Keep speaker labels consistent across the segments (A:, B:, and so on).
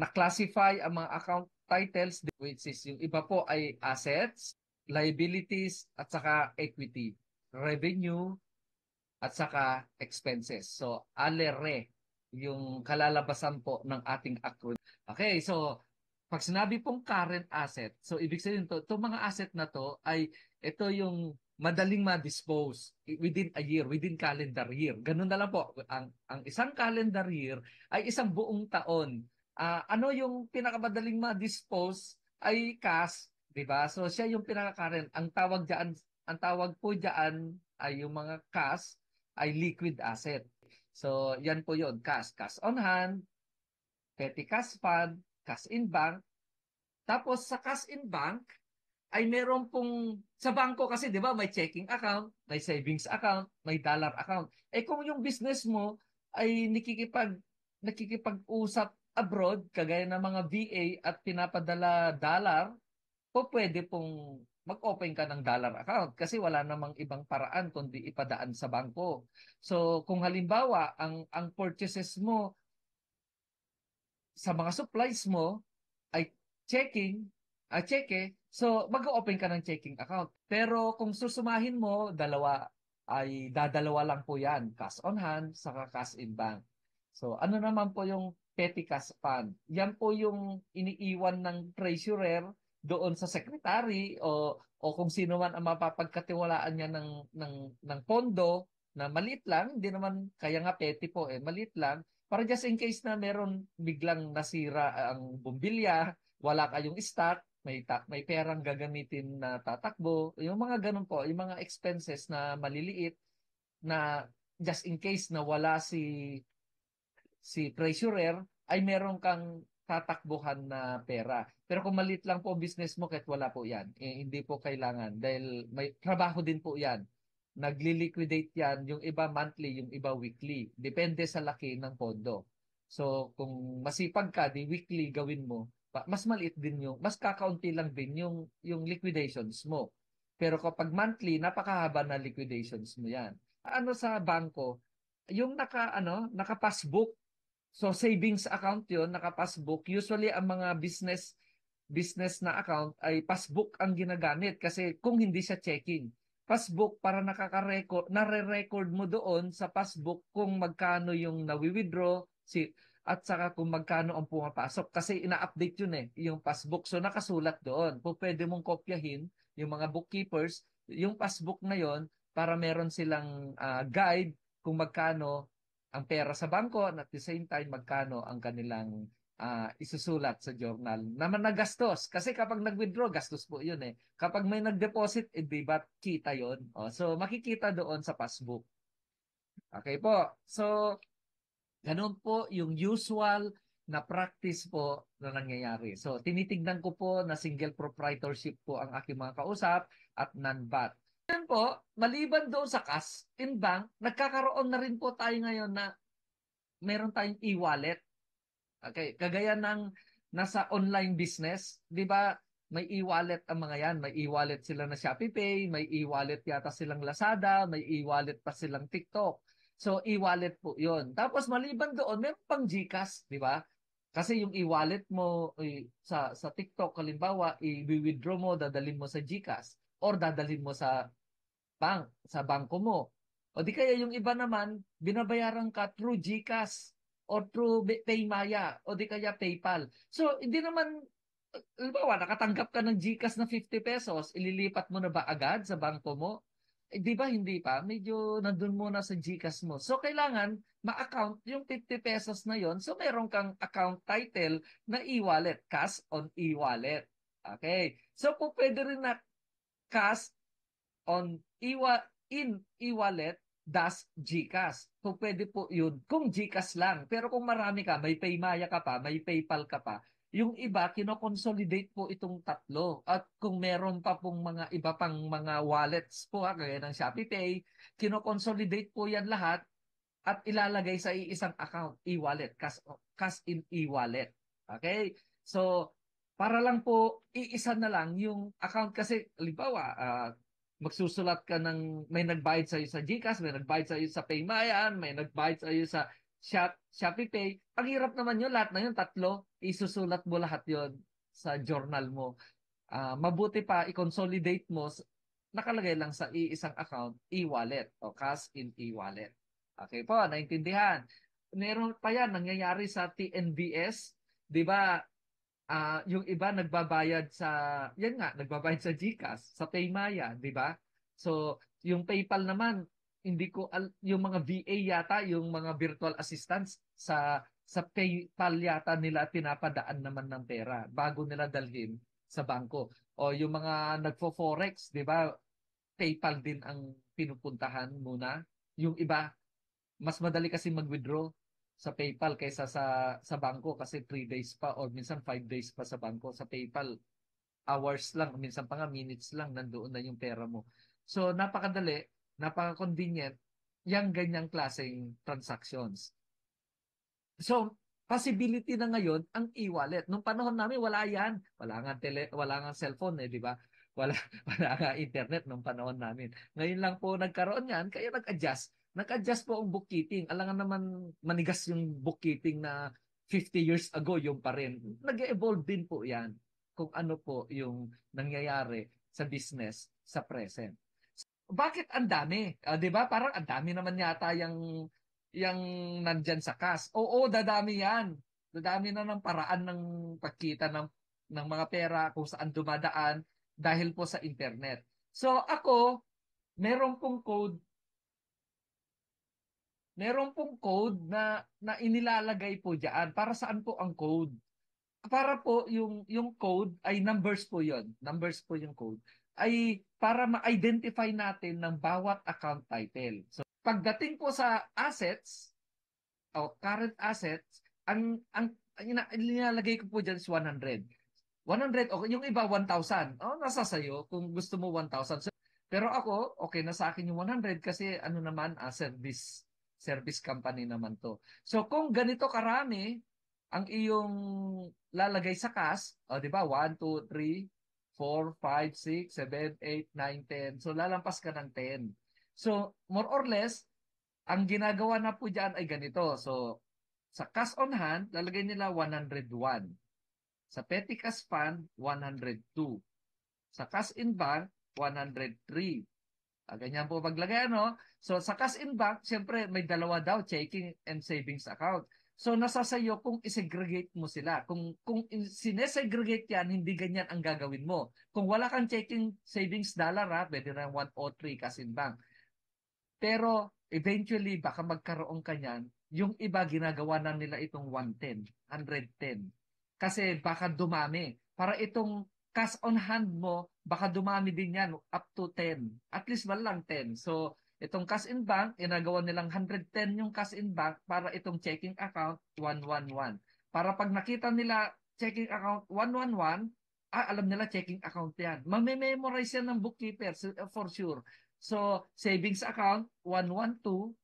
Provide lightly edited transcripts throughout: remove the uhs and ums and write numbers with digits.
A: na-classify ang mga account titles, which is yung iba po ay assets, liabilities, at saka equity, revenue, at saka expenses. So, ALERE, yung kalalabasan po ng ating acronym. Okay, so pag sinabi pong current asset, so ibig sabihin itong mga asset na to ay ito yung madaling ma-dispose within a year, within calendar year. Ganun na lang po. Ang isang calendar year ay isang buong taon. Ano yung pinakamadaling ma-dispose ay cash, di ba? So siya yung pinaka-current. Ang tawag po diyan ay yung mga cash ay liquid asset. So yan po yun, cash. Cash on hand, petty cash fund, cash in bank. Tapos sa cash in bank ay meron pong sa bangko kasi 'di ba may checking account, may savings account, may dollar account. Eh kung yung business mo ay nakikipag-usap abroad kagaya ng mga VA at pinapadala dollar, po pwede pong mag-open ka ng dollar account kasi wala namang ibang paraan kundi ipadaan sa bangko. So kung halimbawa ang purchases mo sa mga supplies mo ay checking, cheque, so mag-open ka ng checking account. Pero kung susumahin mo, dalawa ay dadalawa lang po yan, cash on hand, saka cash in bank. So ano naman po yung petty cash fund? Yan po yung iniiwan ng treasurer doon sa secretary o kung sino man ang mapapagkatiwalaan niya ng pondo na maliit lang, hindi naman kaya nga petty po maliit lang para just in case na meron biglang nasira ang bumbilya, wala kayong stock, may perang gagamitin na tatakbo, yung mga ganun po, yung mga expenses na maliliit na just in case na wala si treasurer, ay meron kang tatakbuhan na pera. Pero kung maliit lang po ang business mo, kahit wala po yan, hindi po kailangan dahil may trabaho din po yan. Nagli-liquidate yan, yung iba monthly, yung iba weekly. Depende sa laki ng pondo. So, kung masipag ka, di weekly gawin mo, mas maliit din mas kakaunti lang din yung liquidations mo. Pero kapag monthly, napakahaba na liquidations mo yan. Ano sa bangko, yung naka-passbook. So savings account 'yon, naka-passbook. Usually ang mga business na account ay passbook ang ginagamit kasi kung hindi siya checking. Passbook para nakaka-record, nare-record mo doon sa passbook kung magkano yung nawi-withdraw at saka kung magkano ang pumapasok kasi ina-update yun yung passbook. So nakasulat doon. Kung pwede mong kopyahin yung mga bookkeepers, yung passbook na yon para meron silang guide kung magkano ang pera sa bangko at the same time magkano ang kanilang isusulat sa journal naman na gastos. Kasi kapag nag-withdraw, gastos po yun Kapag may nag-deposit, di ba kita yun? So makikita doon sa passbook. Okay po. So, ganun po yung usual na practice po na nangyayari. So, tinitignan ko po na single proprietorship po ang aking mga kausap at non-bat. Yan po, maliban doon sa cash in bank, nagkakaroon na rin po tayo ngayon na meron tayong e-wallet. Okay, kagaya ng nasa online business, 'di ba? May e-wallet ang mga 'yan. May e-wallet sila na Shopee Pay, may e-wallet yata silang Lazada, may e-wallet pa silang TikTok. So e-wallet po 'yon. Tapos maliban doon, meron pang GCash, 'di ba? Kasi yung e-wallet mo sa TikTok halimbawa, i-withdraw mo, dadalhin mo sa GCash or dadalhin mo sa bangko mo. O di kaya yung iba naman, binabayaran ka through GCash or through Paymaya o di kaya PayPal. So, hindi naman, halimbawa, nakatanggap ka ng GCash na 50 pesos, ililipat mo na ba agad sa bangko mo? Di ba hindi pa? Medyo nandun muna sa GCash mo. So, kailangan ma-account yung 50 pesos na yon. So, meron kang account title na e-wallet, cash on e-wallet. Okay. So, po pwede rin na cash on in e-wallet dash GCash. Kung pwede po yun, kung GCash lang. Pero kung marami ka, may Paymaya ka pa, may PayPal ka pa, yung iba, kinoconsolidate po itong tatlo. At kung meron pa pong mga iba pang mga wallets po, kagaya ng Shopee Pay, kinoconsolidate po yan lahat at ilalagay sa iisang account, e-wallet, cash in e-wallet. Okay? So, para lang po, iisa na lang yung account kasi, halimbawa, magsusulat ka may nagbayad sa'yo sa GCash, may nagbayad sa'yo sa Paymaya, may nagbayad sa'yo sa Shopee Pay. Ang hirap naman yun, lahat na yun, tatlo, isusulat mo lahat yun sa journal mo. Mabuti pa, i-consolidate mo, nakalagay lang sa iisang account, e-wallet o cash in e-wallet. Okay po, naintindihan. Meron pa yan, nangyayari sa TNBS. Di ba, yung iba nagbabayad sa, yan nga, nagbabayad sa GCash, sa Paymaya, di ba? So, yung PayPal naman, hindi ko, yung mga VA yata, yung mga virtual assistants, sa PayPal yata nila pinapadaan naman ng pera bago nila dalhin sa bangko. O yung mga nagfo-forex, di ba? PayPal din ang pinupuntahan muna. Yung iba, mas madali kasi mag-withdraw sa PayPal kaysa sa bangko kasi 3 days pa or minsan 5 days pa sa bangko. Sa PayPal, hours lang, minsan pa nga minutes lang nandoon na yung pera mo. So napakadali, napaka-convenient yung ganyang klaseng transactions. So, possibility na ngayon ang e-wallet. Nung panahon namin wala 'yan. Wala nga cellphone di ba? Wala wala nga internet nung panahon namin. Ngayon lang po nagkaroon 'yan, kaya nag-adjust. Nag-adjust po ang bookkeeping. Alangan naman manigas yung bookkeeping na 50 years ago yung pa rin. Nag-evolve din po 'yan kung ano po yung nangyayari sa business sa present. Bakit ang dami? 'Di ba? Parang ang dami naman yata yung nandyan sa cash. Oo, dadami yan. Dadami na ng paraan ng pagkita ng mga pera kung saan dumadaan dahil po sa internet. So ako, meron pong code, meron pong code na inilalagay po diyan. Para saan po ang code? Para po yung code ay numbers po 'yon. Numbers po yung code. Ay para ma-identify natin ng bawat account title. So pagdating po sa assets o current assets, ang nilalagay ko po diyan is 100. 100 o yung iba 1,000. Oh, nasa sayo kung gusto mo 1,000. So, pero ako, okay na sa akin yung 100 kasi ano naman, service company naman to. So kung ganito karami ang iyong lalagay sa cash, di ba? 1, 2, 3, 4, 5, 6, 7, 8, 9, 10. So lalampas ka ng 10. So more or less, ang ginagawa na po diyan ay ganito. So sa cash on hand, lalagay nila 101. Sa petty cash fund, 102. Sa cash in bank, 103. Ganyan po paglagay, ano? So, sa cash in bank, siyempre, may dalawa daw, checking and savings account. So, nasa sayo kung isegregate mo sila. Kung sinesegregate yan, hindi ganyan ang gagawin mo. Kung wala kang checking savings dollar, pwede na 103 cash in bank. Pero, eventually, baka magkaroon ka niyan, yung iba ginagawa na nila itong 110, 110. Kasi baka dumami. Para itong cash on hand mo, baka dumami din yan up to 10. At least man lang 10. So, itong cash in bank, ginagawa nilang 110 yung cash in bank para itong checking account 111. Para pag nakita nila checking account 111, alam nila checking account yan. Mamememorize yan ng bookkeeper for sure. So, savings account 112,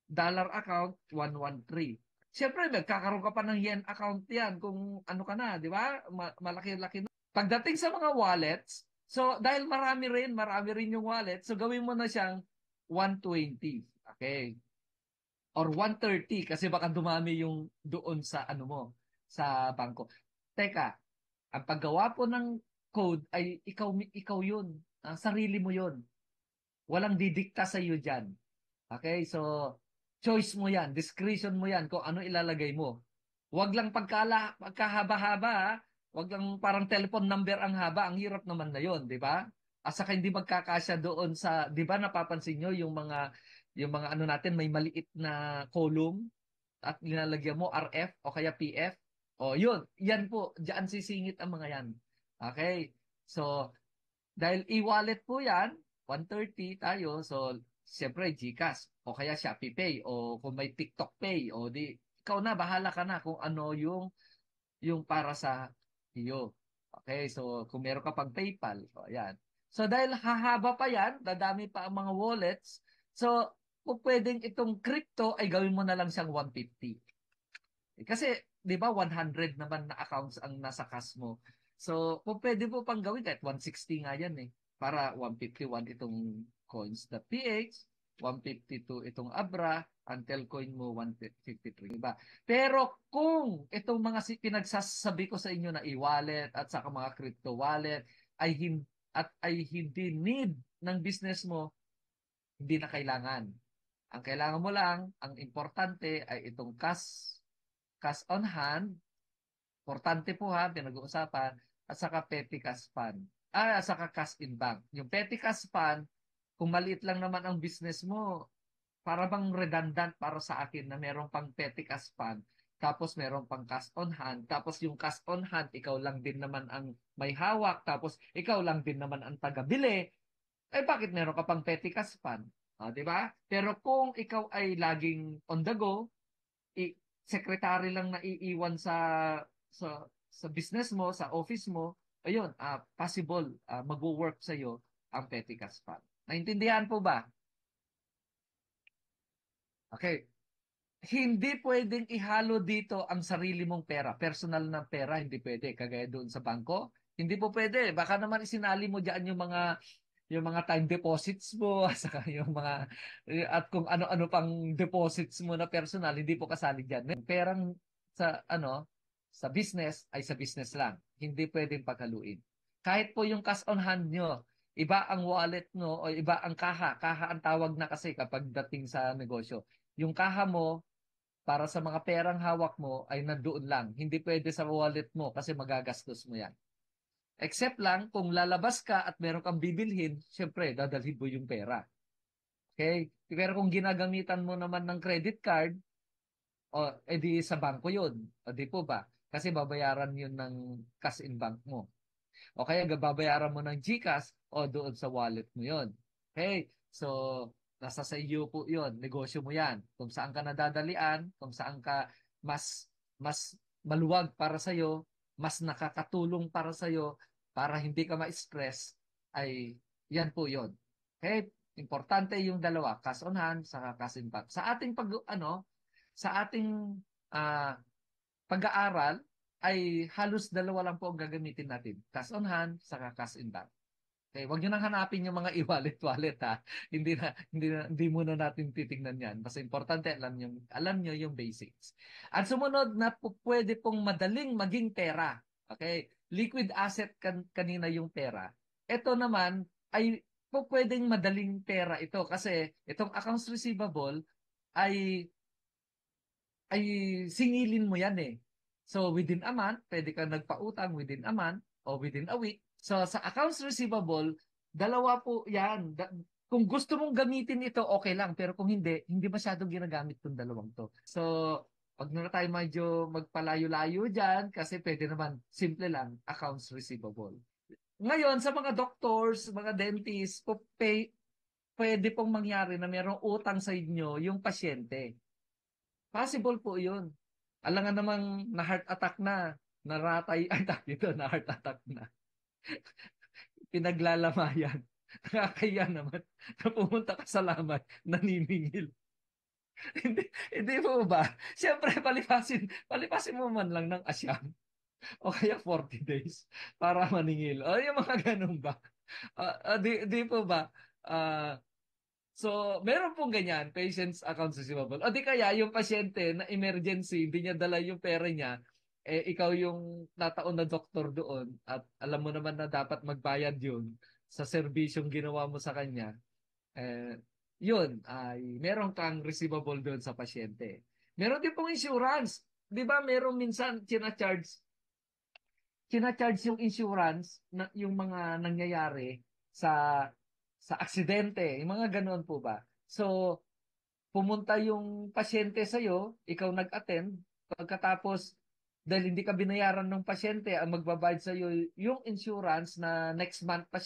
A: dollar account 113. Siyempre, magkakaroon ka pa ng yen account yan kung ano ka na, di ba? Malaki-laki na. Pagdating sa mga wallets, so dahil marami rin yung wallet, so gawin mo na siyang 120. Okay. Or 130 kasi baka dumami yung doon sa ano mo, sa bangko. Teka, ang paggawa po ng code ay ikaw yun. Sarili mo yun. Walang didikta sa iyo diyan. Okay? So, choice mo 'yan, discretion mo 'yan kung ano ilalagay mo. Huwag lang pagkahaba-haba, ha? Huwag lang parang telephone number ang haba, ang hirap naman na 'yon, 'di ba? At saka hindi magkakasya doon sa, 'di ba napapansin nyo yung mga ano natin may maliit na column at nilalagyan mo RF o kaya PF. O yun, yan po, diyan sisingit ang mga yan. Okay? So, dahil e-wallet po yan, 130 tayo. So, siyempre GCash o kaya Shopee Pay o kung may TikTok Pay o di ikaw na bahala ka na kung ano yung para sa iyo. Okay, so kung meron ka pang PayPal, o ayan. So dahil hahaba pa yan, dadami pa ang mga wallets. So kung pwedeng itong crypto ay gawin mo na lang siyang 150. Kasi 'di ba 100 naman na accounts ang nasa cash mo. So kung pwede mo pang gawin kahit 160 nga yan para 151 itong coins.ph. 152 itong Abra, ang Telcoin mo 153, diba? Pero kung itong mga pinagsasabi ko sa inyo na e-wallet at saka mga crypto wallet ay hindi need ng business mo, hindi na kailangan. Ang kailangan mo lang, ang importante ay itong cash on hand. Importante po ha, pinag-uusapan, at saka petty cash fund. At saka cash in bank. Yung petty cash fund, kung maliit lang naman ang business mo, para bang redundant para sa akin na meron pang petty cash fund, tapos meron pang cash on hand, tapos yung cash on hand, ikaw lang din naman ang may hawak, tapos ikaw lang din naman ang taga-bili, eh bakit meron ka pang petty cash fund? Di ba? Pero kung ikaw ay laging on the go, secretary lang na iiwan sa business mo, sa office mo, ayun, possible mag-work sa iyo ang petty cash fund. Naintindihan po ba? Okay. Hindi pwedeng ihalo dito ang sarili mong pera. Personal na pera, hindi pwede. Kagaya doon sa bangko, hindi po pwede. Baka naman isinali mo diyan yung mga time deposits mo, saka yung mga at kung ano-ano pang deposits mo na personal, hindi po kasali diyan. Perang sa business ay sa business lang. Hindi pwedeng paghaluin. Kahit po yung cash on hand nyo, iba ang wallet no o iba ang kaha. Kaha ang tawag na kasi kapag dating sa negosyo. Yung kaha mo para sa mga perang hawak mo ay nandoon lang. Hindi pwede sa wallet mo kasi magagastos mo yan. Except lang kung lalabas ka at meron kang bibilhin, syempre dadalhin mo yung pera. Okay? Pero kung ginagamitan mo naman ng credit card, o edi sa bangko yun. O di po ba? Kasi babayaran yun ng cash in bank mo. O kaya babayaran mo ng GCash o doon sa wallet mo yon. Okay? So, nasa sa iyo po yon. Negosyo mo yan. Kung saan ka nadadalian, kung saan ka mas maluwag para sa iyo, mas nakakatulong para sa iyo, para hindi ka ma-stress, ay yan po yon. Okay? Importante yung dalawa, cash on hand, saka cash in bank. Sa ating ah, pag-aaral, ay halos dalawa lang po ang gagamitin natin. Cash on hand, saka cash in bank. Okay, wag niyo nang hanapin yung mga e-wallet ha. Hindi muna natin titingnan 'yan. Basta importante alam niyo yung basics. At sumunod na po, pwede pong madaling maging pera. Okay? Liquid asset kanina yung pera. Ito naman ay po pwedeng madaling pera ito kasi itong accounts receivable ay ay singilin mo yan eh. So within a month, pwede ka nagpautang within a month o within a week. So sa accounts receivable, dalawa po yan. Kung gusto mong gamitin ito, okay lang. Pero kung hindi, hindi masyadong ginagamit itong dalawang to. So, wag na tayo medyo magpalayo-layo dyan kasi pwede naman, simple lang, accounts receivable. Ngayon, sa mga doctors, mga dentists, pwede pong mangyari na mayroong utang sa inyo yung pasyente. Possible po yun. Alangan namang na heart attack na, naratay, attack ito, na heart attack na. Pinaglalamayan. Nakakaya naman na pumunta ka sa lamay, naniningil. Hindi po ba? Siyempre, palipasin mo man lang ng asyam o kaya 40 days para maningil. O yung mga ganun ba? Di po ba? Ah, So, meron pong ganyan, patient's accounts receivable. O di kaya, yung pasyente na emergency, hindi niya dala yung pera niya, ikaw yung nataon na doktor doon at alam mo naman na dapat magbayad yun sa serbisyong ginawa mo sa kanya, yun, ay meron kang receivable doon sa pasyente. Meron din pong insurance. Di ba meron minsan kinacharge yung insurance na yung mga nangyayari sa sa aksidente, yung mga ganoon po ba? So, pumunta yung pasyente sa iyo, ikaw nag-attend, pagkatapos dahil hindi ka binayaran ng pasyente, ang magbabayad sa iyo yung insurance na next month pa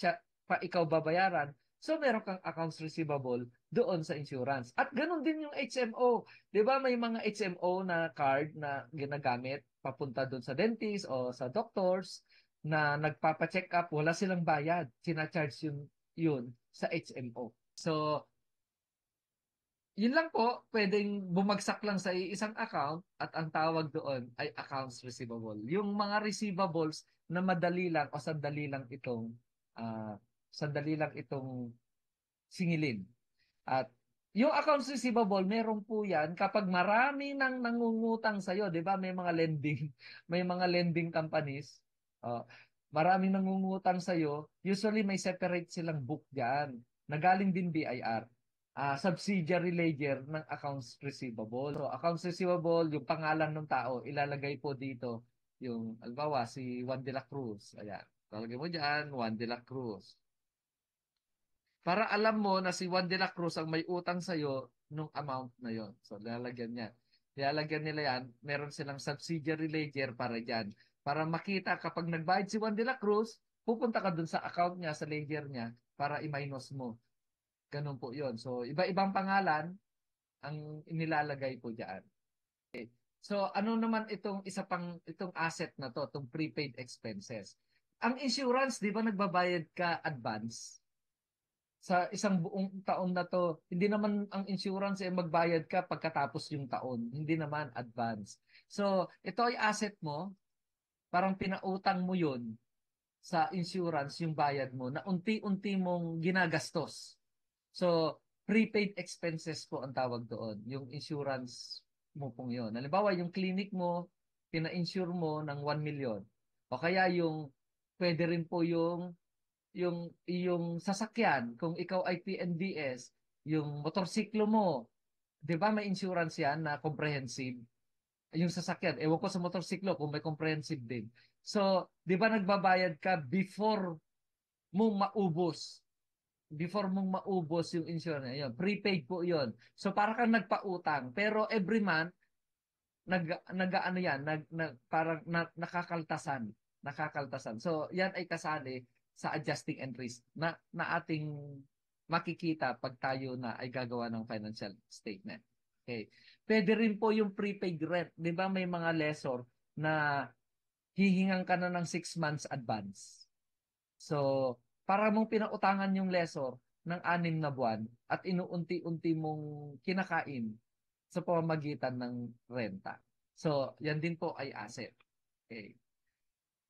A: ikaw babayaran. So, meron kang accounts receivable doon sa insurance. At ganun din yung HMO. 'Di ba may mga HMO na card na ginagamit papunta doon sa dentist o sa doctors na nagpapa-check up, wala silang bayad. Sina-charge yun sa HMO. So, yun lang po, pwedeng bumagsak lang sa isang account at ang tawag doon ay accounts receivable. Yung mga receivables na madali lang o ah, sandali lang itong singilin. At Yung accounts receivable, meron po yan kapag marami nang nangungutang sa'yo, di ba? May mga lending, may mga lending companies. Oh, maraming nangungutang sa'yo. Usually may separate silang book diyan. Nagaling din BIR. Subsidiary ledger ng accounts receivable. So, accounts receivable, yung pangalan ng tao, ilalagay po dito. Yung, albawa, si Juan de la Cruz. Ayan. Talagay mo diyan, Juan de la Cruz. Para alam mo na si Juan de la Cruz ang may utang sa'yo nung amount na yon. So, lalagyan niya. Lalagyan nila yan. Meron silang subsidiary ledger para dyan. Para makita kapag nagbayad si Juan de la Cruz, pupunta ka dun sa account niya, sa ledger niya, para i-minus mo. Ganun po yon. So, iba-ibang pangalan ang inilalagay po dyan. So, ano naman itong asset na to, itong prepaid expenses? Ang insurance, di ba nagbabayad ka advance? Sa isang buong taon na to, hindi naman ang insurance ay magbayad ka pagkatapos yung taon. Hindi naman advance. So, ito ay asset mo, parang pinautang mo yun sa insurance yung bayad mo na unti-unti mong ginagastos. So, prepaid expenses po ang tawag doon, yung insurance mo pong yun. Halimbawa, yung clinic mo, pina-insure mo ng 1 million. O kaya pwede rin po yung sasakyan, kung ikaw ay PNDS, yung motorsiklo mo, 'di ba may insurance 'yan na comprehensive? Yung sasakyan, ewan ko sa motorsiklo kung may comprehensive din. So, 'di ba nagbabayad ka mo maubos? Before mong maubos yung insurance, yun, prepaid po 'yon. So, para kang nagpautang, pero every month ano yan, parang nakakaltasan. So, yan ay kasali sa adjusting entries na ating makikita pag tayo na ay gagawa ng financial statement. Okay. Pwede rin po yung prepaid rent. Di ba may mga lessor na hihingan ka na ng 6 months advance. So, para mong pinautangan yung lessor ng 6 na buwan at inuunti-unti mong kinakain sa pamamagitan ng renta. So, yan din po ay asset. Okay.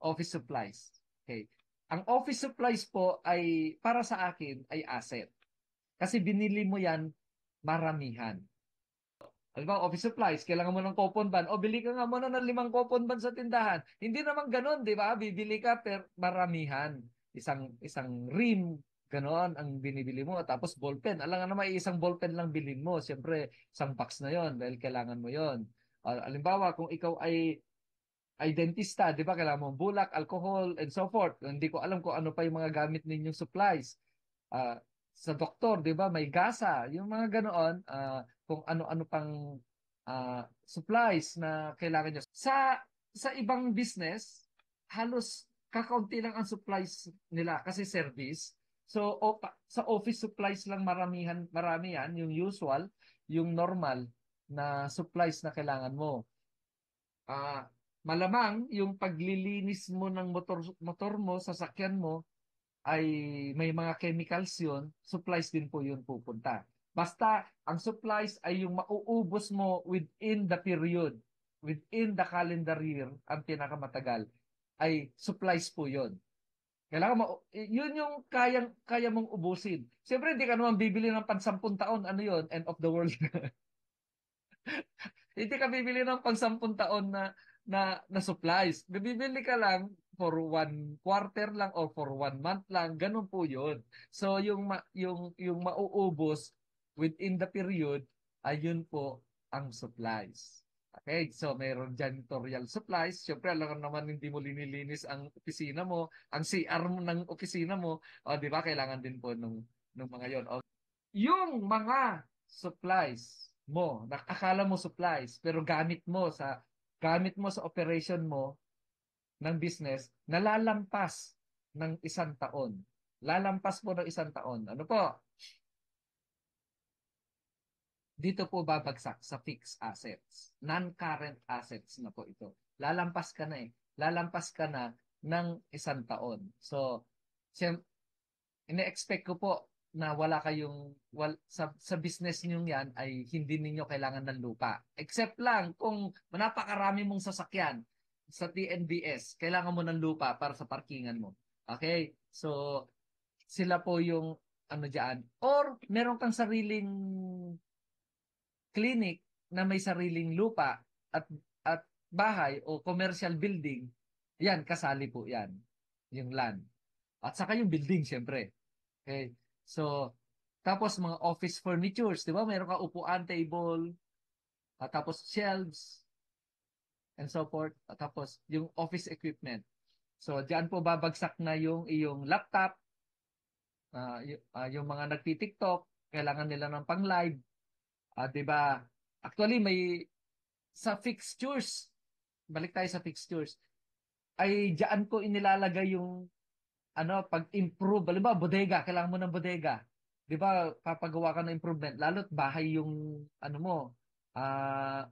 A: Office supplies. Okay. Ang office supplies po ay para sa akin ay asset. Kasi binili mo yan maramihan. Halimbawa, office supplies, kailangan mo ng coupon ban. O, bili ka nga muna ng 5 coupon ban sa tindahan. Hindi naman ganun, di ba? Bibili ka per maramihan. Isang rim, ganoon ang binibili mo. Tapos ballpen. Alam nga naman, isang ballpen lang bilhin mo. Siyempre, isang box na yon dahil kailangan mo yon. Halimbawa, kung ikaw ay dentista, di ba? Kailangan mo bulak, alcohol, and so forth. Hindi ko alam kung ano pa yung mga gamit ninyong supplies. Ah, sa doktor, 'di ba, may gasa, yung mga ganoon, kung ano-ano pang supplies na kailangan nyo. Sa ibang business, halos kakaunti lang ang supplies nila kasi service. So sa office supplies lang marami yan, yung usual, yung normal na supplies na kailangan mo. Malamang yung paglilinis mo ng motor mo, sasakyan mo, ay may mga chemicals yun, supplies din po yun pupunta. Basta ang supplies ay yung mauubos mo within the period, within the calendar year, ang pinakamatagal, ay supplies po yun. Kailangan yun yung kaya mong ubusin. Siyempre, hindi ka naman bibili ng pansampung taon, ano yun, end of the world. Hindi ka bibili ng pang 10 taon na supplies. Bibili ka lang for 1 quarter lang or for 1 month lang. Ganun po yun. So, yung mauubos within the period, ayun po ang supplies. Okay, so mayroon janitorial supplies. Siyempre, alam naman hindi mo linilinis ang opisina mo, ang CR mo ng opisina mo. O, di ba, kailangan din po nung mga yon. Yung mga supplies mo, akala mo supplies, pero gamit mo sa operation mo ng business, nalalampas ng 1 taon. Lalampas po ng 1 taon. Ano po? Dito po babagsak sa fixed assets. Non-current assets na po ito. Lalampas ka na eh. Lalampas ka na ng 1 taon. So, ine-expect ko po na wala kayong sa business niyo yan ay hindi ninyo kailangan ng lupa. Except lang kung napakarami mong sasakyan sa TNBS, kailangan mo ng lupa para sa parkingan mo. Okay? So, sila po yung ano diyan, or meron kang sariling clinic na may sariling lupa at bahay o commercial building, yan kasali po yan, yung land. At saka yung building syempre. Okay. So tapos mga office furnitures, 'di ba? Meron ka upuan, table, tapos shelves and so forth. Tapos yung office equipment. So diyan po babagsak na yung iyong laptop, yung mga nagti-TikTok, kailangan nila ng pang-live, 'di ba? Actually may sa fixtures, balik tayo sa fixtures, ay diyan ko inilalagay yung pag-improve. Halimbawa, bodega, kailangan mo ng bodega. 'Di ba, papagawa ka ng improvement, lalo't bahay yung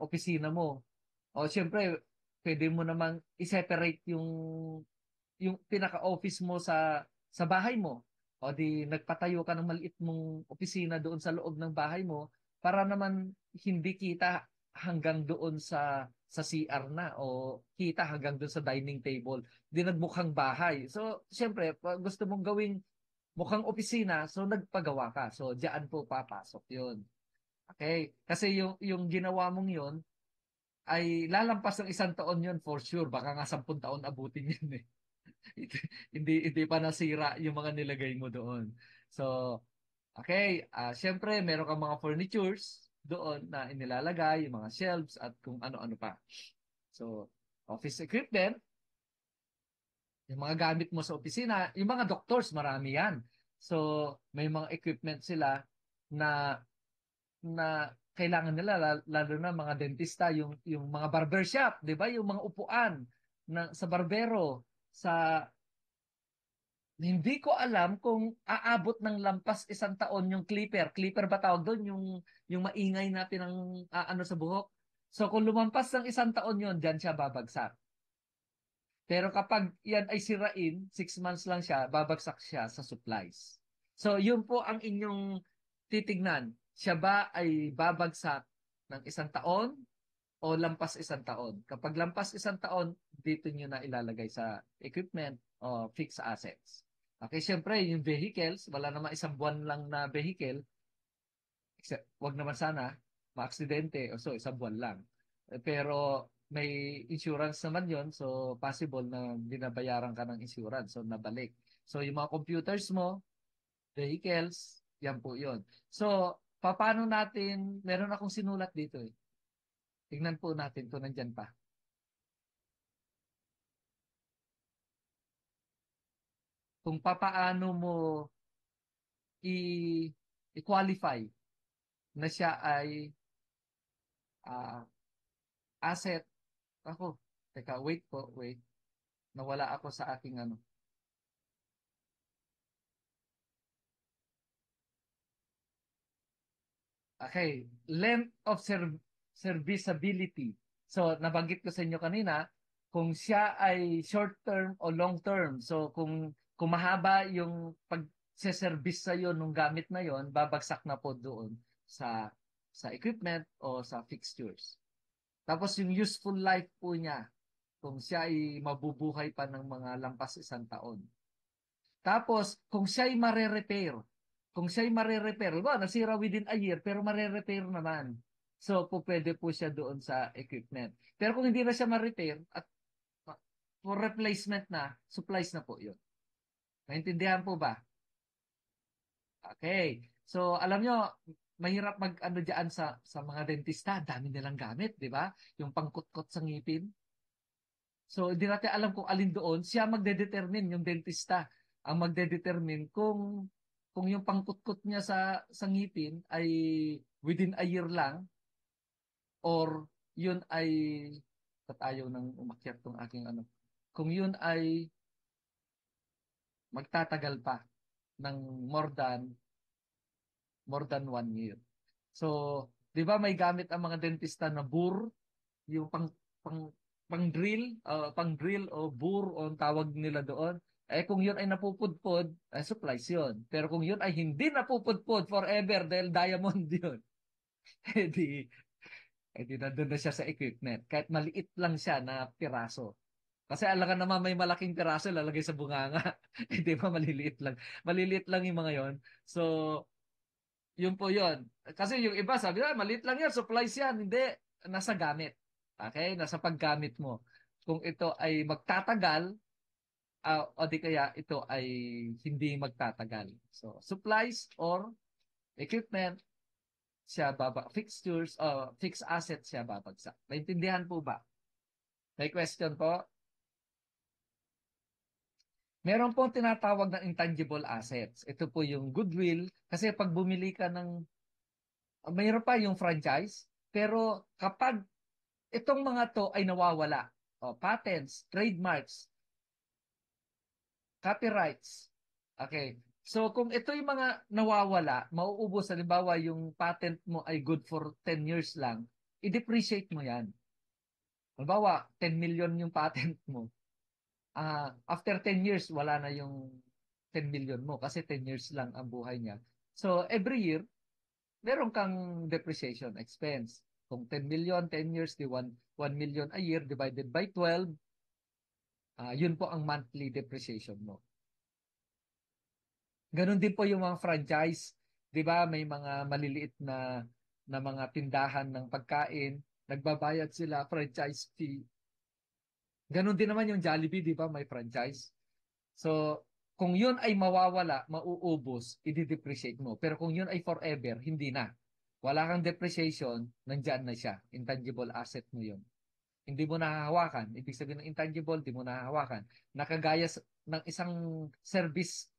A: opisina mo. O siyempre, pwede mo namang i-separate yung pinaka-office mo sa bahay mo. O di nagpatayo ka ng maliit mong opisina doon sa loob ng bahay mo para naman hindi kita hanggang doon sa CR na o kita hanggang doon sa dining table. Di nagmukhang bahay. So, siyempre, pag gusto mong gawing mukhang opisina, so nagpagawa ka. So, diyan po papasok 'yun. Okay? Kasi yung ginawa mong 'yun ay lalampas ng 1 taon 'yun for sure. Baka nga 10 taon abutin 'yun eh. Hindi pa nasira yung mga nilagay mo doon. So, okay, syempre meron kang mga furnitures doon na inilalagay, yung mga shelves at kung ano-ano pa. So, office equipment, yung mga gamit mo sa opisina, yung mga doctors, marami yan. So, may mga equipment sila na kailangan nila lalo na mga dentista, yung mga barbershop, 'di ba? Yung mga upuan sa barbero, sa hindi ko alam kung aabot ng lampas 1 taon yung clipper. Clipper ba tawag doon? Yung maingay na ano sa buhok. So kung lumampas ng 1 taon yun, dyan siya babagsak. Pero kapag yan ay sirain, 6 months lang siya, babagsak siya sa supplies. So yun po ang inyong titignan. Siya ba ay babagsak ng 1 taon o lampas 1 taon? Kapag lampas 1 taon, dito nyo na ilalagay sa equipment o fixed assets. Okay, siyempre, yung vehicles, wala naman 1 buwan lang na vehicle, except, wag naman sana, maaksidente, o so 1 buwan lang. Pero may insurance naman yon, so possible na binabayaran ka ng insurance, so nabalik. So yung mga computers mo, vehicles, yan po yon. So, paano natin, meron akong sinulat dito eh. Tingnan po natin kung nandyan pa. Kung papaano mo i- i-qualify na siya ay ah, asset. Ako, teka, wait po, wait. Nawala ako sa aking ano. Okay, length of serviceability. So, nabanggit ko sa inyo kanina, kung siya ay short term o long term. So, kung mahaba yung pag-service sa iyo nung gamit na yon, babagsak na po doon sa equipment o sa fixtures. Tapos yung useful life po niya, kung siya ay mabubuhay pa ng mga lampas 1 taon. Tapos, kung siya ay mare-repair, ba, nasira within a year, pero mare-repair naman. So, po pwede po siya doon sa equipment. Pero kung hindi na siya ma-repair, at for replacement na, supplies na po yun. Naintindihan po ba? Okay. So, alam nyo, mahirap mag-ano dyan sa mga dentista. Dami nilang gamit, di ba? Yung pangkutkot sa ngipin. So, hindi natin alam kung alin doon. Siya magdedetermine, yung dentista, ang magdedetermine kung yung pangkutkot niya sa ngipin ay within a year lang or yun ay ayaw nang umakyat tong aking ano. Kung yun ay magtatagal pa ng more than 1 year. So, 'di ba may gamit ang mga dentista na burr, yung pang pang drill o burr o ang tawag nila doon. Eh kung yun ay napupudpod, supplies yun. Pero kung yun ay hindi napupudpod forever dahil diamond yun, edi nandun na siya sa equipment. Kahit maliit lang siya na piraso. Kasi alangan naman may malaking piraso lalagay sa bunganga. Hindi ba maliliit lang. Maliliit lang yung mga yon. So, yun po yun. Kasi yung iba sabi na, maliit lang yan, supplies yan. Hindi, nasa gamit. Okay? Nasa paggamit mo. Kung ito ay magtatagal, o di kaya ito ay hindi magtatagal. So, supplies or equipment, siya fixtures, fixed assets siya babagsak. Naintindihan po ba? May question po? Meron po tinatawag na intangible assets. Ito po yung goodwill. Kasi pag bumili ka ng, mayroon pa yung franchise, pero kapag itong mga to ay nawawala, patents, trademarks, copyrights, okay. So kung ito yung mga nawawala, mauubos, halimbawa yung patent mo ay good for 10 years lang, i-depreciate mo yan. Halimbawa, 10 million yung patent mo. After 10 years, wala na yung 10 million mo kasi 10 years lang ang buhay niya. So, every year, meron kang depreciation expense. Kung 10 million, 10 years, di 1 million a year divided by 12, yun po ang monthly depreciation mo. Ganon din po yung mga franchise. Di ba, may mga maliliit na mga tindahan ng pagkain, nagbabayad sila franchise fee. Ganon din naman yung Jollibee, di ba, may franchise. So, kung yun ay mawawala, mauubos, i-depreciate mo. Pero kung yun ay forever, hindi na. Wala kang depreciation, nandyan na siya. Intangible asset mo yun. Hindi mo nahahawakan. Ibig sabihin ng intangible, hindi mo nahahawakan. Nakagaya ng isang service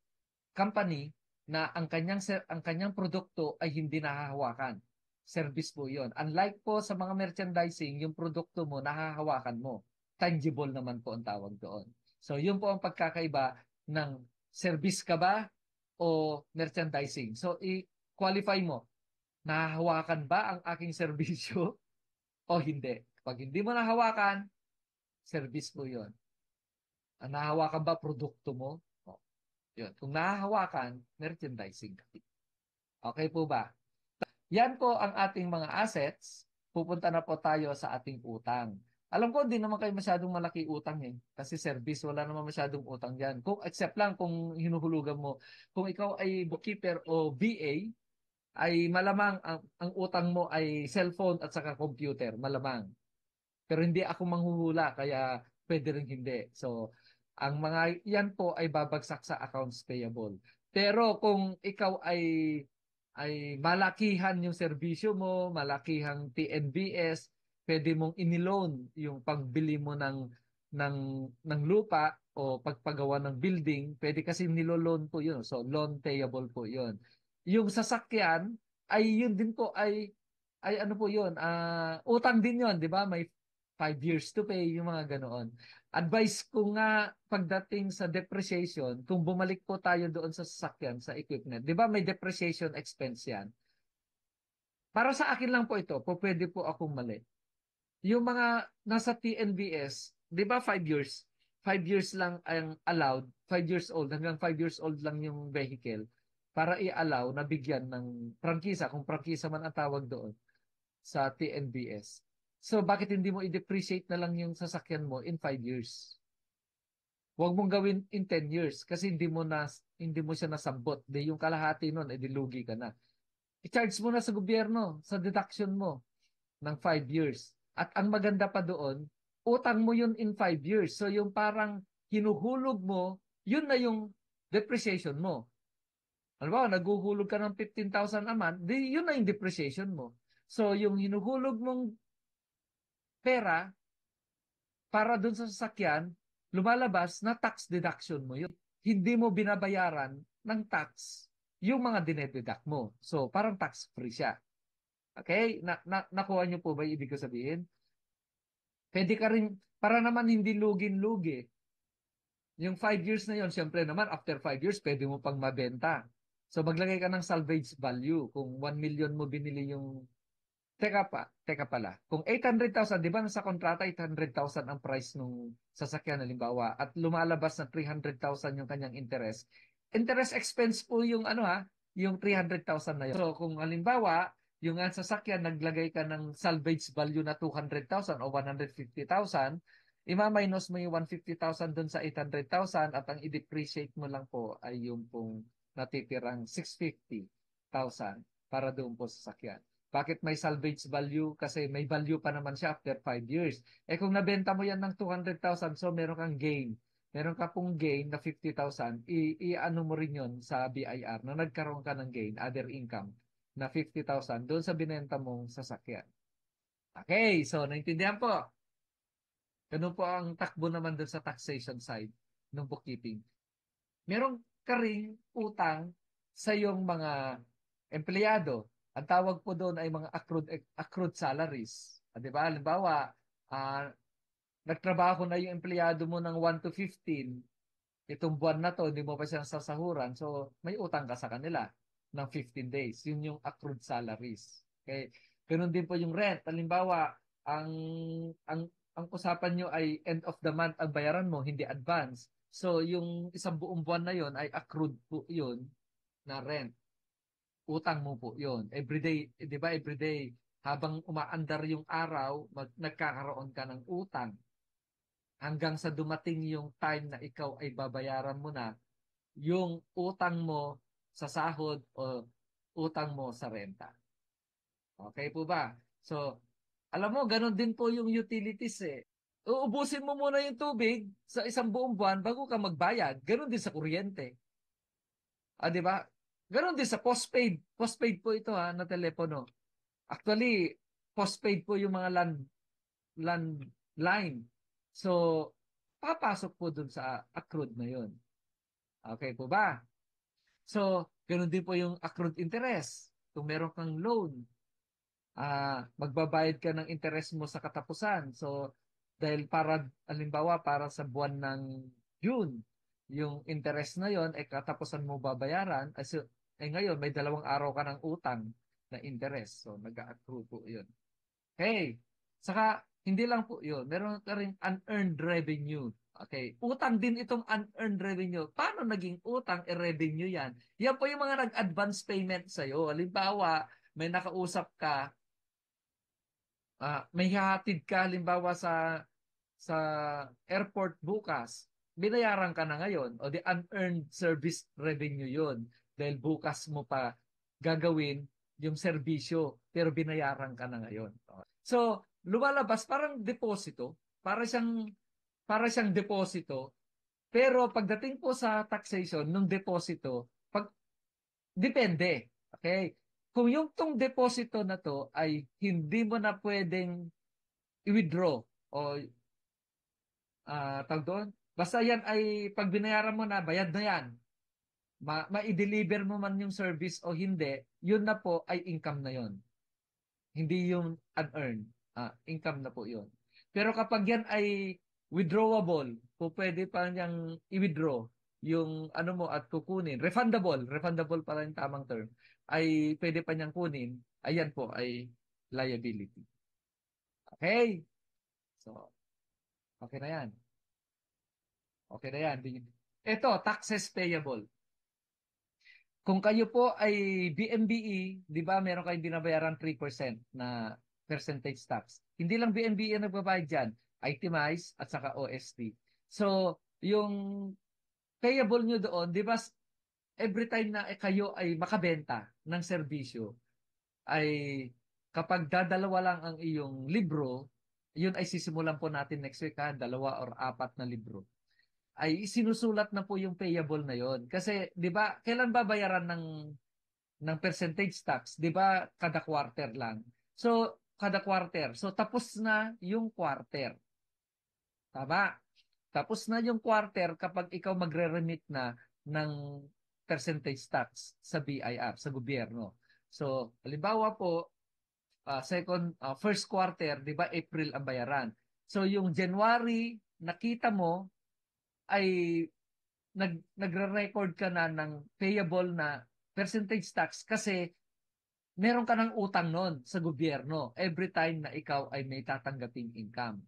A: company na ang kanyang produkto ay hindi nahahawakan. Service po 'yon. Unlike po sa mga merchandising, yung produkto mo nahahawakan mo. Tangible naman po ang tawag doon. So, yun po ang pagkakaiba ng service ka ba o merchandising. So, i-qualify mo, nahahawakan ba ang aking serbisyo o hindi? Pag hindi mo nahawakan, service po 'yon. Ang nahahawakan ba produkto mo? O, yun. Kung nahahawakan, merchandising. Okay po ba? Yan po ang ating mga assets. Pupunta na po tayo sa ating utang. Alam ko, hindi naman kayo masyadong malaki utang eh. Kasi service, wala naman masyadong utang dyan. Kung, except lang kung hinuhulugan mo. Kung ikaw ay bookkeeper o VA, ay malamang ang utang mo ay cellphone at saka computer. Malamang. Pero hindi ako manghuhula, kaya pwede rin hindi. So, ang mga yan po ay babagsak sa accounts payable. Pero kung ikaw ay malakihan yung serbisyo mo, malakihang TNBS, pwede mong iniloan yung pagbili mo ng ng lupa o pagpagawa ng building, pwede kasi niloloan po yun. So, loan payable po yun. Yung sasakyan, ay yun din po ay ano po yun, utang din yun, di ba? May 5 years to pay, yung mga ganoon. Advice ko nga pagdating sa depreciation, kung bumalik po tayo doon sa sasakyan, sa equipment, di ba may depreciation expense yan? Para sa akin lang po ito, po pwede po akong mali. Yung mga nasa TNBS, di ba 5 years? 5 years lang ang allowed, 5 years old, hanggang 5 years old lang yung vehicle para i-allow na bigyan ng prangkisa, kung prangkisa man ang tawag doon sa TNBS. So, bakit hindi mo i-depreciate na lang yung sasakyan mo in 5 years? Huwag mong gawin in 10 years kasi hindi mo siya nasambot. Di yung kalahati nun, edi lugi ka na. I-charge mo na sa gobyerno, sa deduction mo ng 5 years. At ang maganda pa doon, utang mo yun in 5 years. So, yung parang hinuhulog mo, yun na yung depreciation mo. Alam mo, naghuhulog ka ng 15,000 a month, di yun na yung depreciation mo. So, yung hinuhulog mong pera para dun sa sasakyan, lumalabas na tax deduction mo yun. Hindi mo binabayaran ng tax yung mga dinededuct mo. So, parang tax-free siya. Okay? Nakuha niyo po ba yung ibig ko sabihin? Pwede ka rin, para naman hindi lugin-lugi. Yung 5 years na yon, siyempre naman, after 5 years, pwede mo pang mabenta. So, maglagay ka ng salvage value. Kung 1 million mo binili yung teka pala. Kung 800,000, di ba nasa kontrata 800,000 ang price nung sasakyan halimbawa at lumalabas na 300,000 yung kanyang interest. Interest expense po yung yung 300,000 na yun. So kung halimbawa, yung sasakyan naglagay ka ng salvage value na 200,000 o 150,000, ima-minus mo yung 150,000 doon sa 800,000 at ang i-depreciate mo lang po ay yung pong natitirang 650,000 para doon po sa sakyan. Bakit may salvage value? Kasi may value pa naman siya after 5 years. Eh kung nabenta mo yan ng 200,000, so meron kang gain. Meron ka pong gain na 50,000, i-ano mo rin yun sa BIR na nagkaroon ka ng gain, other income, na 50,000 doon sa binenta mong sasakyan. Okay, so naintindihan po. Ganun po ang takbo naman doon sa taxation side ng bookkeeping. Meron ka ring utang sa iyong mga empleyado. Ang tawag po doon ay mga accrued salaries. Di ba? Halimbawa, ah, nagtrabaho na yung empleyado mo ng 1 to 15, itong buwan na to, hindi mo pa siyang sasahuran. So, may utang ka sa kanila ng 15 days. Yun yung accrued salaries. Okay? Ganun din po yung rent. Halimbawa, ang ang ang usapan nyo ay end of the month ang bayaran mo, hindi advance. So, yung isang buong buwan na yon ay accrued po yun na rent. Utang mo po yun. Everyday, di ba, everyday, habang umaandar yung araw, nagkakaroon ka ng utang hanggang sa dumating yung time na ikaw ay babayaran mo na yung utang mo sa sahod o utang mo sa renta. Okay po ba? So, alam mo, ganun din po yung utilities eh. Uubusin mo muna yung tubig sa isang buong buwan bago ka magbayad. Ganun din sa kuryente. Di ba? Ganun din sa postpaid. Postpaid po ito ha, na telepono. Actually, postpaid po yung mga landline. So, papasok po dun sa accrued na yun. Okay po ba? So, ganun din po yung accrued interest. Kung meron kang loan, magbabayad ka ng interest mo sa katapusan. So, dahil para, halimbawa, para sa buwan ng June, yung interest na yon ay katapusan mo babayaran. Ngayon, may 2 araw ka ng utang na interest. So, nag-accrue po yun. Okay. Saka, hindi lang po yun. Meron ka rin unearned revenue. Okay. Utang din itong unearned revenue. Paano naging utang revenue yan? Yan po yung mga nag-advance payment sa'yo. Halimbawa, may nakausap ka, may hahatid ka halimbawa sa airport bukas, binayaran ka na ngayon o the unearned service revenue yon dahil bukas mo pa gagawin yung serbisyo pero binayaran ka na ngayon. So, lumalabas parang deposito, para siyang deposito, pero pagdating po sa taxation ng deposito, depende. Okay? Kung yung tong deposito na to ay hindi mo na pwedeng i-withdraw o tawag doon. Basta yan ay pag binayaran mo na, bayad na yan. Ma-deliver mo man yung service o hindi, yun na po ay income na yun. Hindi yung unearned. Income na po yun. Pero kapag yan ay withdrawable, po pwede pa niyang i-withdraw yung ano mo at kukunin. Refundable pala yung tamang term. Ay pwede pa niyang kunin. Ayan po ay liability. Okay? So, okay na yan. Okay na yan. Ito, taxes payable. Kung kayo po ay BMBE, di ba meron kayong binabayaran 3% na percentage tax. Hindi lang BMBE ang nagbabayad dyan, itemize at saka OST. So, yung payable nyo doon, di ba every time na kayo ay makabenta ng serbisyo, ay kapag dadalawa lang ang iyong libro, yun ay sisimulan po natin next week ha, 2 or 4 na libro ay sinusulat na po yung payable na yon. Kasi 'di ba, kailan ba bayaran ng percentage tax? 'Di ba kada quarter lang. So kada quarter. So tapos na yung quarter. Tama? Tapos na yung quarter kapag ikaw magre-remit na ng percentage tax sa BIR, sa gobyerno. So, halimbawa po, first quarter, 'di ba April ang bayaran. So yung January nakita mo ay nagre-record ka na ng payable na percentage tax kasi meron ka ng utang nun sa gobyerno every time na ikaw ay may tatanggaping income.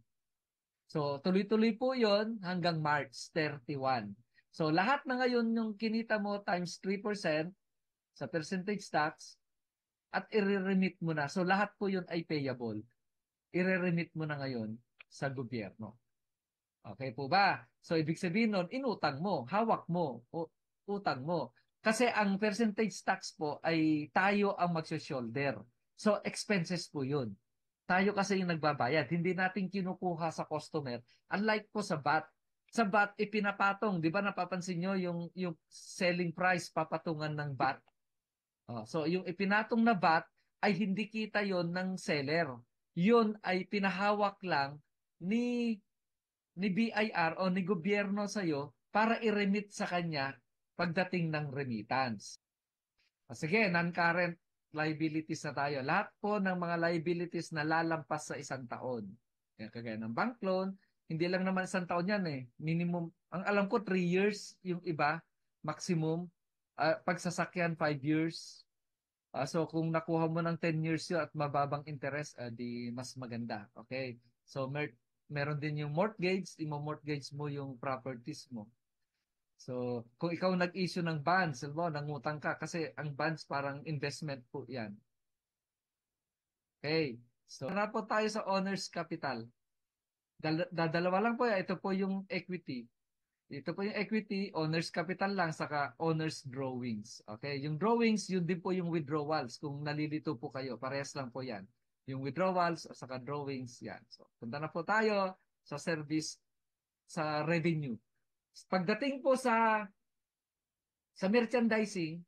A: So, tuloy-tuloy po yon hanggang March 31. So, lahat na ngayon yung kinita mo times 3% sa percentage tax at i-remit mo na. So, lahat po yun ay payable. I-remit mo na ngayon sa gobyerno. Okay po ba? So, ibig sabihin nun, inutang mo, hawak mo, utang mo. Kasi ang percentage tax po ay tayo ang magsho-shoulder. So, expenses po yun. Tayo kasi yung nagbabayad. Hindi natin kinukuha sa customer. Unlike po sa VAT. Sa VAT, ipinapatong. Di ba napapansin nyo yung selling price papatungan ng VAT? So, yung ipinatong na VAT ay hindi kita yon ng seller. Yun ay pinahawak lang ni BIR o ni gobyerno sa iyo para i-remit sa kanya pagdating ng remittance. Sige, non-current liabilities na tayo. Lahat po ng mga liabilities na lalampas sa isang taon. Yan, kagaya ng bank loan, hindi lang naman isang taon yan eh. Minimum, ang alam ko 3 years yung iba, maximum. Pagsasakyan 5 years. So kung nakuha mo ng 10 years yun at mababang interest, di mas maganda. Okay? So meron din yung mortgage, imo-mortgage mo yung properties mo. So kung ikaw nag-issue ng bonds, alam mo, nangutang ka kasi ang bonds parang investment po 'yan. Okay? So na po tayo sa owner's capital. Dadalawa lang po yan. Ito po yung equity. Ito po yung equity, owner's capital lang, saka owner's drawings. Okay? Yung drawings, yun din po yung withdrawals. Kung nalilito po kayo, parehas lang po yan. Yung withdrawals, saka drawings, yan. So, punta na po tayo sa service, sa revenue. Pagdating po sa merchandising,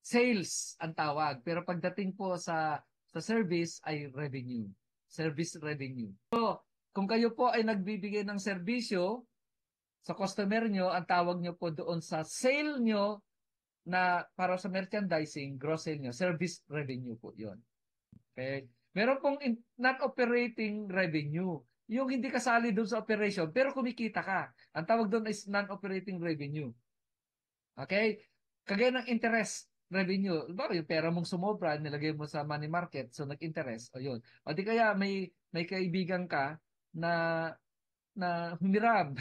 A: sales ang tawag. Pero pagdating po sa service ay revenue. Service revenue. So, kung kayo po ay nagbibigay ng serbisyo, sa customer nyo, ang tawag nyo po doon sa sale nyo na para sa merchandising, gross sale nyo, service revenue po yon. Okay? Meron pong non-operating revenue. Yung hindi kasali doon sa operation, pero kumikita ka. Ang tawag doon is non-operating revenue. Okay? Kagaya ng interest revenue. Ba, yung pera mong sumobra, nilagay mo sa money market, so nag-interest. O yun. O di kaya may kaibigan ka na humiram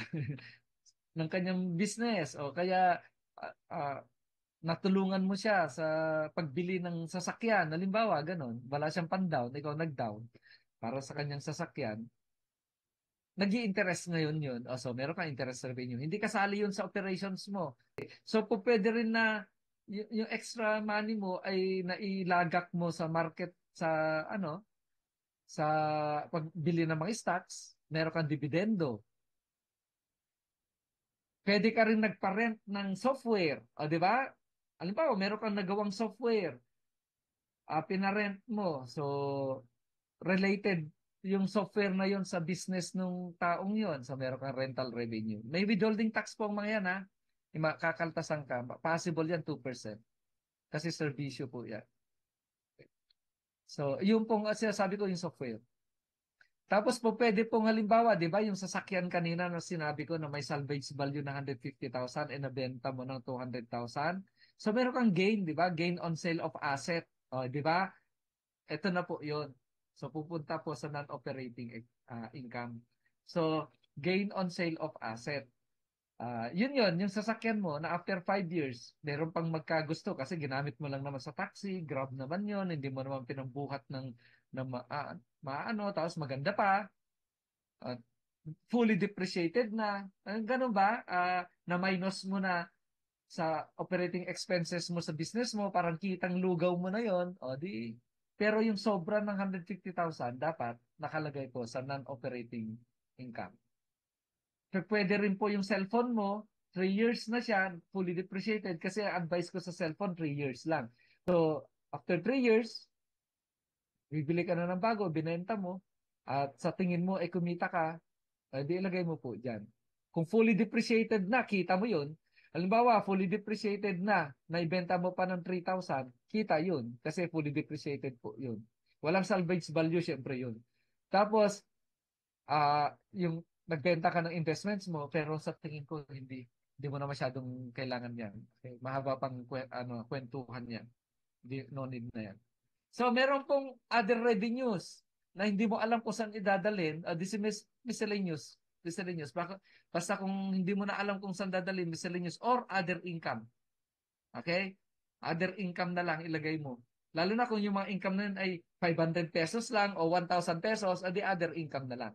A: ng kanyang business o kaya natulungan mo siya sa pagbili ng sasakyan. Halimbawa, ganun. Wala siyang pan-down, ikaw nag-down para sa kanyang sasakyan. Nag-i-interest ngayon yun. So, meron kang interest revenue. Hindi kasali yun sa operations mo. So, po pwede rin na yung extra money mo ay nailagak mo sa market sa sa pagbili ng mga stocks. Meron kang dividendo. Pwede ka rin nagpa-rent ng software. O, di ba? Halimbawa, meron kang nagawang software. Pinarent mo. So, related yung software na yon sa business nung taong yon. So, meron kang rental revenue. May withholding tax po ang mga yan, ha? Kakaltasan ka. Possible yan, 2%. Kasi servisyo po yan. So, yung pong sinasabi ko yung software. Tapos po pwede pong halimbawa, di ba, yung sasakyan kanina na sinabi ko na may salvage value na 150,000 e nabenta mo ng 200,000. So meron kang gain, di ba? Gain on sale of asset. O, di ba? Ito na po yun. So pupunta po sa non-operating income. So gain on sale of asset. Yun, yung sasakyan mo na after 5 years, meron pang magkagusto kasi ginamit mo lang naman sa taxi, Grab naman yun, hindi mo naman pinambuhat ng maano, tapos maganda pa, uh, fully depreciated na. Ganun ba? Na minus mo na sa operating expenses mo sa business mo, parang kitang lugaw mo na yon, o di. Pero yung sobra ng 150,000, dapat nakalagay po sa non-operating income. Pwede rin po yung cellphone mo, 3 years na siya, fully depreciated kasi advice ko sa cellphone, 3 years lang. So, after 3 years, bibili ka na ng bago, binenta mo, at sa tingin mo ay kumita ka, di ilagay mo po dyan. Kung fully depreciated na, kita mo yun. Halimbawa, fully depreciated na, naibenta mo pa ng 3,000, kita yun. Kasi fully depreciated po yun. Walang salvage value, syempre yun. Tapos, yung nagbenta ka ng investments mo, pero sa tingin ko, hindi mo na masyadong kailangan yan. Okay? Mahaba pang kwentuhan yan. No need na yan. So, meron pong other revenues na hindi mo alam kung saan idadalhin. This is miscellaneous. Miscellaneous. Basta kung hindi mo na alam kung saan dadalhin, miscellaneous or other income. Okay? Other income na lang ilagay mo. Lalo na kung yung mga income na yun ay 500 pesos lang o 1,000 pesos, the other income na lang.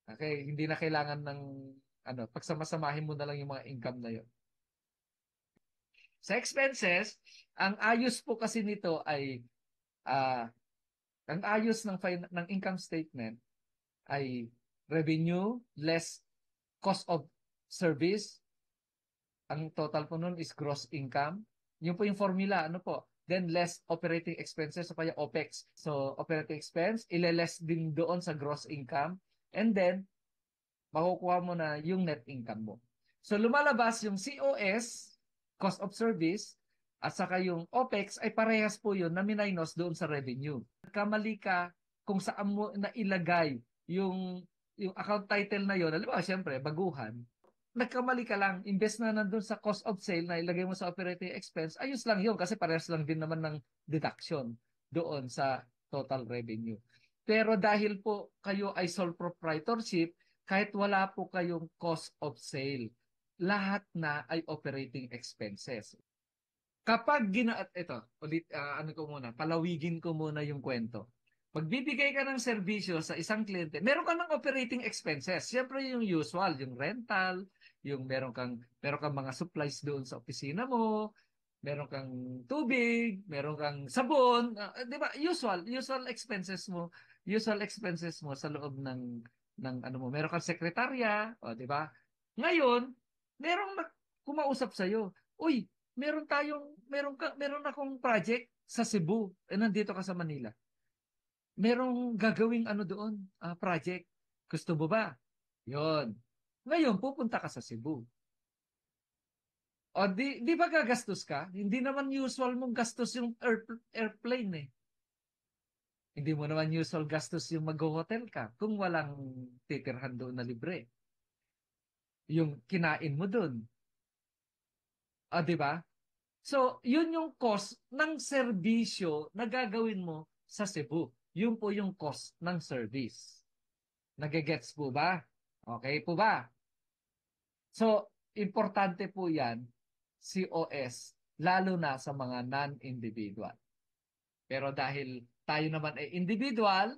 A: Okay, hindi na kailangan ng pagsamasamahin mo na lang yung mga income na yun. Sa expenses, ang ayos po kasi nito ay ah, ang ayos ng income statement ay revenue less cost of service. Ang total po nun is gross income. Yun po yung formula, ano po? Then less operating expenses o kaya OPEX. So operating expense, ile-less din doon sa gross income. And then, makukuha mo na yung net income mo. So lumalabas yung COS, cost of service, at saka yung OPEX ay parehas po yun na minus doon sa revenue. Kamali ka kung saan mo na ilagay yung account title na yun. Alam mo, siyempre, baguhan. Nagkamali ka lang. Imbes na nandun sa cost of sale na ilagay mo sa operating expense, ayos lang yun kasi parehas lang din naman ng deduction doon sa total revenue. Pero dahil po kayo ay sole proprietorship, kahit wala po kayong cost of sale, lahat na ay operating expenses. Kapag ito, ulit, ano ko muna, palawigin ko muna yung kwento. Magbibigay ka ng serbisyo sa isang kliyente, meron ka ng operating expenses. Siyempre yung usual, yung rental, yung meron kang mga supplies doon sa opisina mo, meron kang tubig, meron kang sabon, 'di ba? Usual expenses mo, sa loob ng ano mo. Meron kang sekretarya, 'di ba? Ngayon, merong kumausap sa iyo. Uy, meron akong project sa Cebu. Nandito ka sa Manila. Merong gagawing ano doon, project. Gusto mo ba? Yon. Ngayon, pupunta ka sa Cebu. O di ba gagastos ka? Hindi naman usual mong gastos yung airplane eh. Hindi mo naman usual gastos yung mag-hotel ka kung walang titirhan doon na libre. Yung kinain mo doon. O di ba? So, yun yung cost ng serbisyo na gagawin mo sa Cebu. Yun po yung cost ng service. Nagigets po ba? Okay po ba? So, importante po yan, COS, lalo na sa mga non-individual. Pero dahil tayo naman ay individual,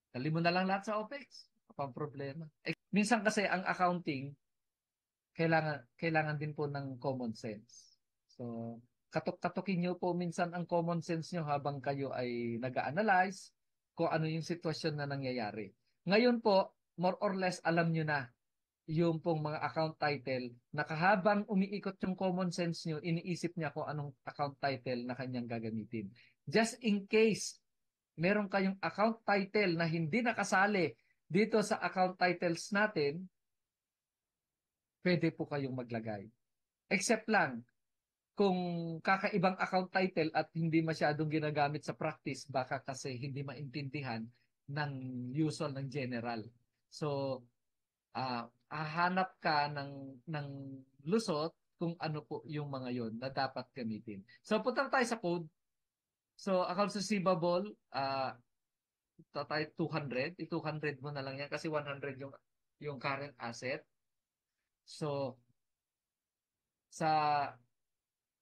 A: dali mo na lang lahat sa OPEX. Kapag problema. Minsan kasi ang accounting, kailangan din po ng common sense. So, katok-katokin nyo po minsan ang common sense nyo habang kayo ay nag-analyze kung ano yung sitwasyon na nangyayari. Ngayon po, more or less alam nyo na yung pong mga account title na kahabang umiikot yung common sense nyo, iniisip niya kung anong account title na kanyang gagamitin. Just in case meron kayong account title na hindi nakasali dito sa account titles natin, pwede po kayong maglagay. Except lang, kung kakaibang account title at hindi masyadong ginagamit sa practice, baka kasi hindi maintindihan ng usual ng general. So, hahanap ka ng lusot kung ano po yung mga yon na dapat gamitin. So, punta tayo sa code. So, accounts receivable, tayo 200. I-200 mo na lang yan kasi 100 yung current asset. So, sa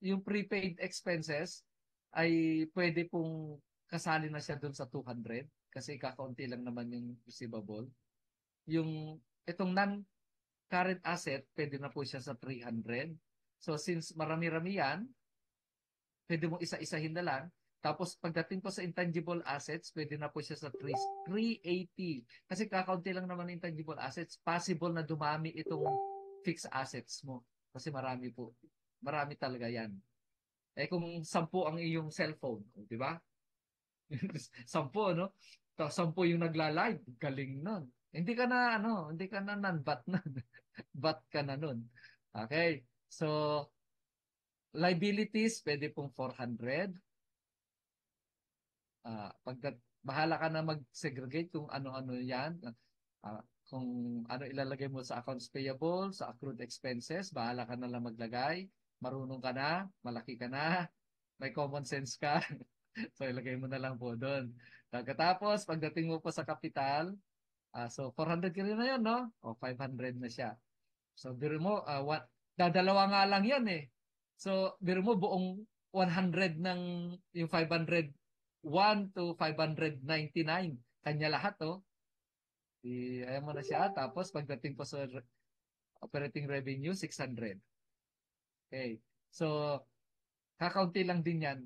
A: yung prepaid expenses ay pwede pong kasali na siya doon sa 200 kasi kakaunti lang naman yung receivable. Yung itong non-current asset, pwede na po siya sa 300. So since marami-rami yan, pwede mong isa-isahin na lang. Tapos pagdating po sa intangible assets, pwede na po siya sa 380. Kasi kakaunti lang naman intangible assets, possible na dumami itong fixed assets mo. Kasi marami po. Marami talaga yan. Kung 10 ang iyong cellphone, di ba? 10, no? Tapos 10 yung nagla-live, galing nun. Hindi ka na non-bat nun. Bat ka na nun. Okay. So, liabilities, pwede pong 400. Bahala ka na mag-segregate kung ano-ano yan. Kung ano ilalagay mo sa accounts payable, sa accrued expenses, bahala ka na lang maglagay. Marunong ka na, malaki ka na, may common sense ka. So ilagay mo na lang po doon. Pagkatapos, pagdating mo po sa kapital, so 400 ka rin na yun, no? O 500 na siya. So biro mo, dadalawa nga lang yan eh. So biro mo buong 100 ng yung 501 to 599. Kanya lahat, oh. Ayan mo na siya. Tapos pagdating po sa operating revenue, 600. Okay. So, kakaunti lang din yan.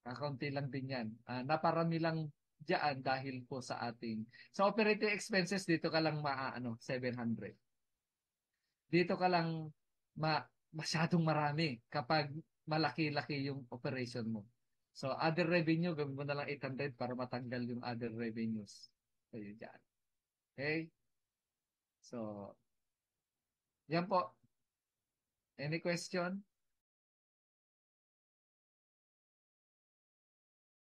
A: Kakaunti lang din yan. Naparami lang diyan dahil po sa ating sa operating expenses dito ka lang maaano 700. Dito ka lang masyadong marami kapag malaki-laki yung operation mo. So other revenue gawin mo na lang 800 para matanggal yung other revenues. So yun dyan. Okay? So yan po. Any question?